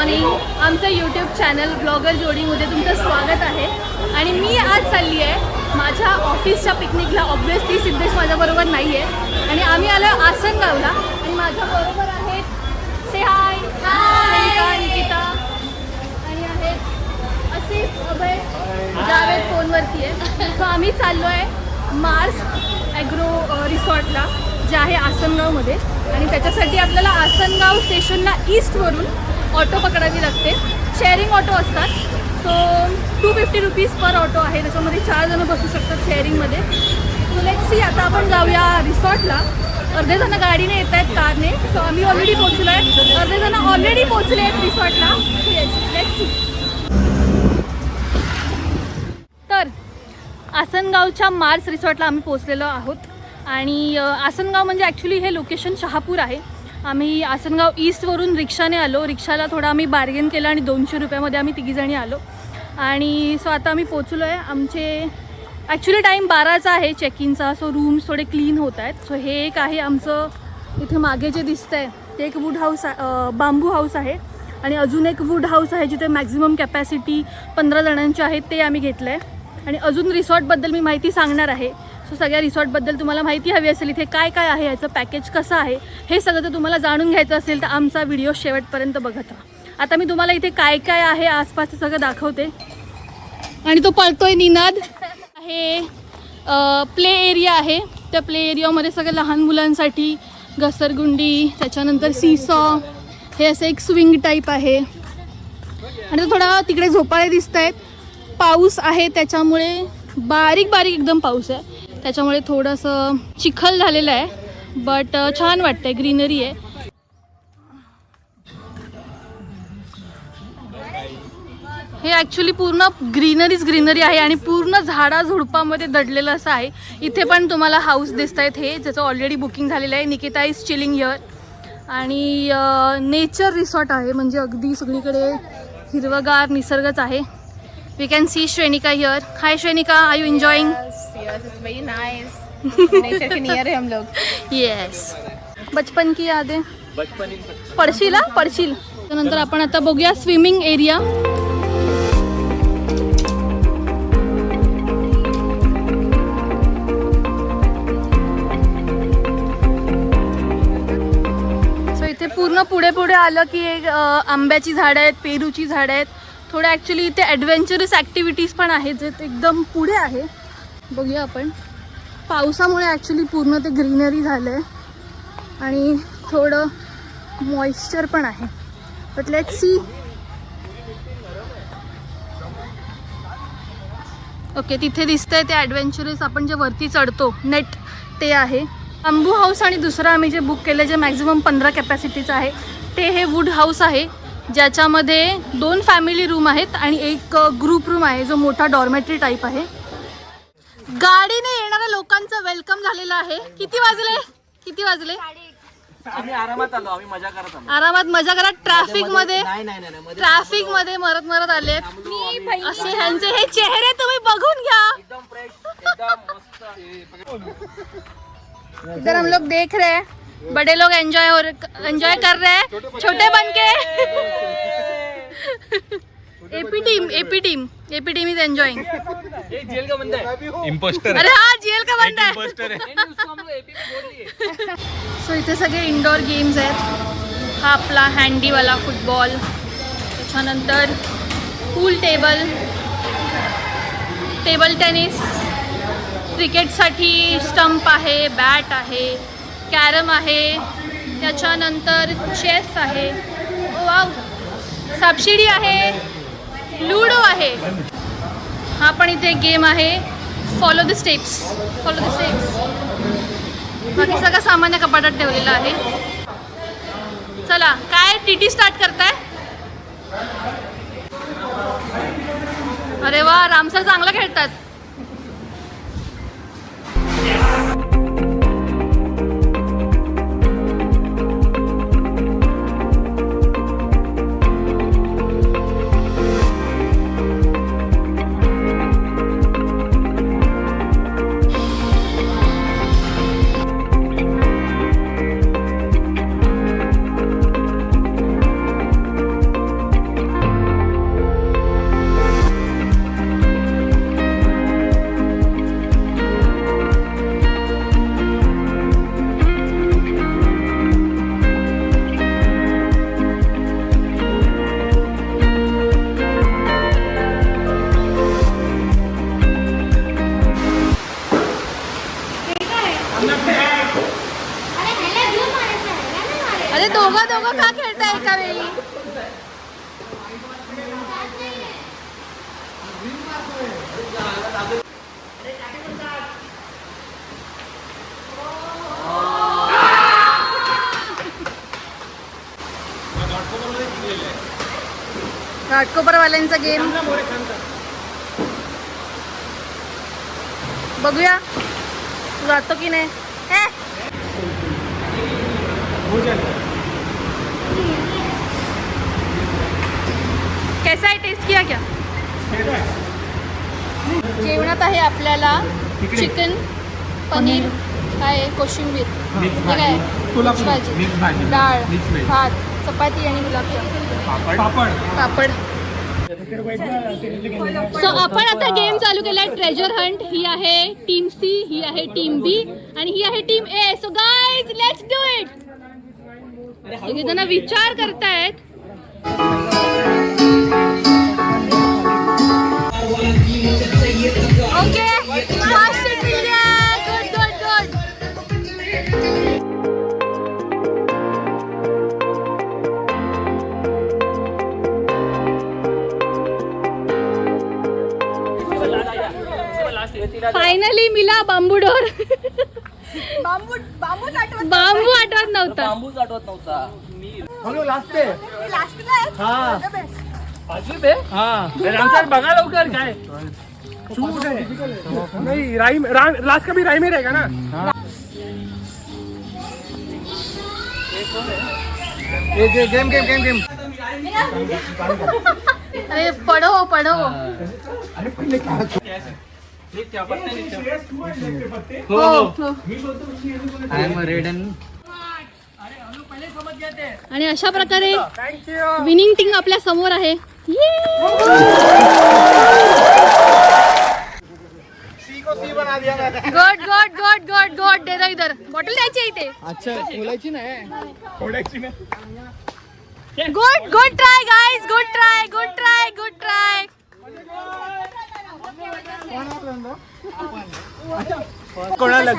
Morning. आमचं YouTube channel blogger जोडीमध्ये तुमचं स्वागत आहे. आणि मी आज चालली आहे माझ्या ऑफिसच्या पिकनिकला. ऑब्व्हियसली सिद्धेश माझ्याबरोबर नाही आहे आणि आम्ही आलो आसनगावला. आणि माझ्याबरोबर आहेत से हाय निकिता आणि आहेत आसिफ, अभय, जावेद फोनवरती आहे. सो आम्ही चाललो आहे मार्स ॲग्रो रिसॉर्टला जे आहे आसनगावमध्ये. आणि त्याच्यासाठी आपल्याला आसनगाव स्टेशनला ईस्टवरून ऑटो पकडावी लागते. शेअरिंग ऑटो असतात. सो 250 रुपीज पर ऑटो आहे. त्याच्यामध्ये 4 जण बसू शकतात शेअरिंगमध्ये. So let's see. आता आपण जाऊया रिसॉर्टला. अर्धे जण गाडीने येत आहेत, कारने. सो आम्ही ऑलरेडी पोहोचलो आहे. अर्धे जण ऑलरेडी पोहोचले आहेत रिसॉर्टला. Let's see. तर आसनगावच्या मार्स रिसॉर्टला आम्ही पोहोचलेलो आहोत. आणि आसनगाव म्हणजे ॲक्च्युली हे लोकेशन शहापूर आहे. आम्ही आसनगाव ईस्टवरून रिक्षाने आलो. रिक्षाला थोडा आम्ही बार्गेन केलं आणि 200 रुपयामध्ये आम्ही तिघीजणी आलो. आणि सो आता आम्ही पोचलो आहे. आमचे ॲक्च्युली टाईम 12चा आहे चेक इनचा. सो रूम्स थोडे क्लीन होत आहेत. सो हे एक आहे आमचं इथे मागे जे दिसतं आहे ते एक वूड हाऊस, बांबू हाऊस आहे. आणि अजून एक वूड हाऊस आहे जिथे मॅक्झिमम कॅपॅसिटी 15 जणांची आहे, ते आम्ही घेतलं आहे. आणि अजून रिसॉर्टबद्दल मी माहिती सांगणार आहे. सो सगळ्या रिसॉर्टबद्दल तुम्हाला माहिती हवी असेल, इथे काय काय आहे, याचं पॅकेज कसं आहे, हे सगळं जर तुम्हाला जाणून घ्यायचं असेल तर आमचा व्हिडिओ शेवटपर्यंत बघत राहा. आता मी तुम्हाला इथे काय काय आहे आसपासचं सगळं दाखवते. आणि तो पळतोय निनाद आहे. प्ले एरिया आहे. त्या प्ले एरियामध्ये सगळं लहान मुलांसाठी घसरगुंडी, त्याच्यानंतर सीसॉ, हे असं एक स्विंग टाईप आहे. आणि तो थोडा तिकडे झोपाळे दिसत आहेत. पाऊस आहे त्याच्यामुळे बारीक बारीक एकदम पाऊस आहे. त्याच्यामुळे थोडंसं चिखल झालेलं आहे. बट छान वाटतं आहे, ग्रीनरी आहे. हे ॲक्च्युली पूर्ण ग्रीनरी आहे आणि पूर्ण झाडाझुडपामध्ये दडलेलं असं आहे. इथे पण तुम्हाला हाऊस दिसत आहेत हे, ज्याचं ऑलरेडी बुकिंग झालेलं आहे. Nikita is chilling here. आणि नेचर रिसॉर्ट आहे, म्हणजे अगदी सगळीकडे हिरवगार निसर्गच आहे. We can see Shrenika here. Hi Shrenika, are you enjoying? Yes, it's very nice. Nature K near है हम लोग. Yes. बचपन की यादें. पडशील हा, पडशील. त्यानंतर आपण आता बघूया स्विमिंग एरिया. सो इथे पूर्ण पुढे पुढे आलं की एक आंब्याची झाडं आहेत, पेरूची झाडं आहेत. थोडं ॲक्च्युली इथे ॲडव्हेंचरस ॲक्टिव्हिटीज पण आहेत जे एकदम पुढे आहे. बघूया आपण. पावसामुळे ॲक्च्युली पूर्ण ते ग्रीनरी झालं आहे आणि थोडं मॉइश्चर पण आहे. But let's see. ओके, तिथे दिसतंय ते ॲडव्हेंचरस आपण जे वरती चढतो नेट, ते आहे. बांबू हाऊस. आणि दुसरं आम्ही जे बुक केलं जे मॅक्झिमम 15 कॅपॅसिटीचं आहे ते हे वूड हाऊस आहे, ज्याच्यामध्ये 2 फॅमिली रूम आहेत आणि एक ग्रुप रूम आहे जो मोठा डॉर्मेटरी टाईप आहे. गाडीने येणाऱ्या लोकांचं वेलकम झालेलं आहे. किती वाजले? आम्ही आरामात आलो. आम्ही मजा करत आलो. आरामात मजा करत ट्रॅफिक मध्ये मरत आले. असे ह्यांचे हे चेहरे तुम्ही बघून घ्या. एकदम फ्रेश, एकदम मस्त. इधर हम लोग देख रहे हैं बड़े लोग एंजॉय कर रहे हैं, छोटे बन के. AP team is enjoying. Jail का बंदा है, इम्पोस्टर. अरे हाँ, जेल का बंदा है. इम्पोस्टर है. उसको हम लोग एपी में बोल दिए. सो इथे सगळे इंडोर गेम्स आहेत. हा आपला हँडीवाला फुटबॉल, त्याच्यानंतर पूल टेबल टेनिस, क्रिकेटसाठी स्टंप आहे, बॅट आहे, कॅरम आहे, त्याच्यानंतर चेस आहे, वाव, सापशिडी आहे, लुडो आहे. हा पण इथे गेम आहे, फॉलो द स्टेप्स. बाकी सगळं सामान्य कपाटात ठेवलेलं आहे. चला, काय टीटी स्टार्ट करताय? अरे वा, रामसर चांगलं खेळतात. का खेळताय एका वेळी? घाटकोपरवाल्यांचा गेम बघूया जातो की नाही. कैसा है, टेस्ट किया क्या? जेवणात आहे आपल्याला चिकन, पनीर, काय कोशिंबीर, हे काय भाजी, डाळ, भात, चपाती आणि गुलाबजाम, पापड. सो आपण आता गेम चालू केलाय ट्रेजर हंट. ही आहे टीम सी, ही आहे टीम बी आणि ही आहे team A. So guys let's do it. सगळे जण विचार करतायत. ओके फास्ट हिट मिल गया. Good good good. फायनली मिला बांबू डोर. बांबू आठवत नव्हता. बांबूच आठवत नव्हता. बघा लवकर काय नहीं राइम लास्ट का भी राइम ही रहेगा ना. Game game game game. अरे पढ़ो पढ़ो. आणि अशा प्रकारे विनिंग टीम आपल्या समोर आहे. Good good good good good. दे दो इधर. बॉटल द्यायची आहे इथे. अच्छा बोलायची नाही. फोडायची नाही. Good good try guys. Good try good try good try.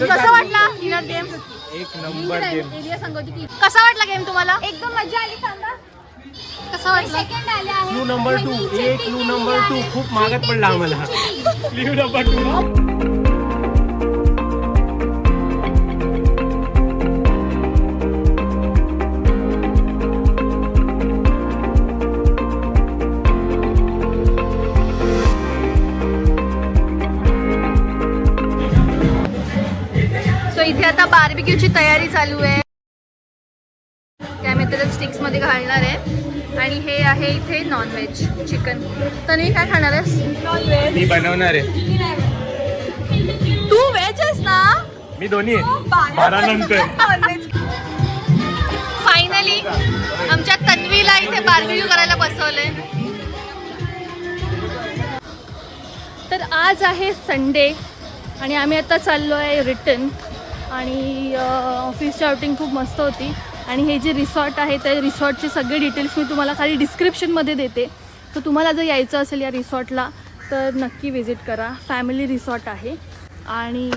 कसा वाटला डिनर गेम? एक नंबर गेम. कसा वाटला गेम तुम्हाला? एकदम मजा आली. सांगा कसा वाटला? सेकंड आले आहे. Clue number 2. एक क्लू नंबर 2 खूप मागत पडला आम्हाला. Clue number 2. इथे आता बार्बिक्यूची तयारी चालू आहे. त्यामध्ये स्टिक्स मध्ये घालणार आहे आणि हे आहे इथे नॉनव्हेज चिकन. तन्वी काय खाणार आहेस? मी बनवणार आहे. तू व्हेज आहेस ना? मी दोन्ही आहे. 12 नंतर. फायनली आमच्या तन्वीला इथे बार्बिक्यू करायला बसवलंय. तर आज आहे संडे आणि आम्ही आता चाललो आहे रिटर्न. आणि ऑफिसची आउटिंग खूप मस्त होती. आणि हे जे रिसॉर्ट आहे त्या रिसॉर्टचे सगळे डिटेल्स मी तुम्हाला खाली डिस्क्रिप्शनमध्ये देते. तर तुम्हाला जर यायचं असेल या रिसॉर्टला तर नक्की व्हिजिट करा. फॅमिली रिसॉर्ट आहे. आणि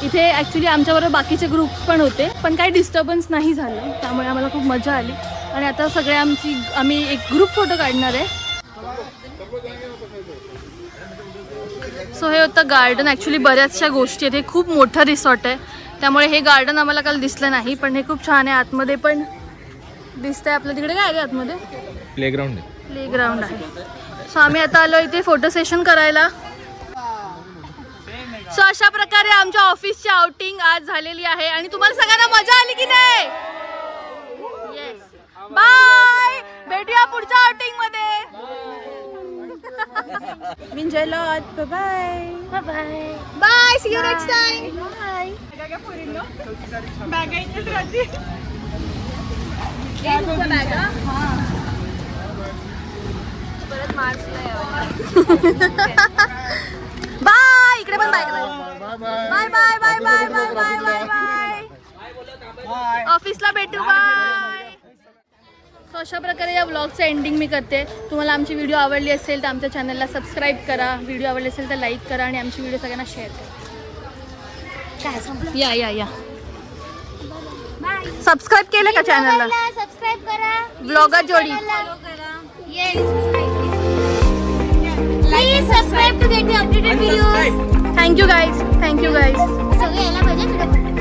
इथे ॲक्च्युली आमच्याबरोबर बाकीचे ग्रुप्स पण होते पण काही डिस्टर्बन्स नाही झालं. त्यामुळे आम्हाला खूप मजा आली. आणि आता सगळे आम्ही एक ग्रुप फोटो काढणार आहे. सो हे होतं गार्डन. ॲक्च्युली बऱ्याचशा गोष्टी आहेत. हे खूप मोठं रिसॉर्ट आहे त्यामुळे हे गार्डन आम्हाला काल दिसलं नाही पण हे खूप छान आहे. आतमध्ये पण दिसतंय. आपल्या तिकडे काय आहे आतमध्ये? प्लेग्राऊंड आहे. सो आम्ही आता आलो इथे फोटो सेशन करायला. सो अशा प्रकारे आमच्या ऑफिसची आउटिंग आज झालेली आहे. आणि तुम्हाला सगळ्यांना मजा आली की नाही? येस. बाय. भेटूया पुढच्या आउटिंग मध्ये. Enjoy lot. Bye bye. Bye bye. See you next time. Bye. बॅगा इथेच राहते. परत बाय. इकडे पण bye. Bye bye bye bye bye bye bye bye. ऑफिसला भेटू. बाय. सो अशा प्रकारे या व्लॉगचं एंडिंग मी करते. तुम्हाला आमची व्हिडिओ आवडली असेल तर आमच्या चॅनलला सबस्क्राईब करा. व्हिडिओ आवडली असेल तर लाईक करा आणि आमची व्हिडिओ सगळ्यांना शेअर करा. या या या. Bye. सबस्क्राईब केलं का चॅनलला? सबस्क्राईब करा. ब्लॉगर जोडी. Yes. Please subscribe to get the updated videos. Thank you guys. सगळे यायला पाहिजे.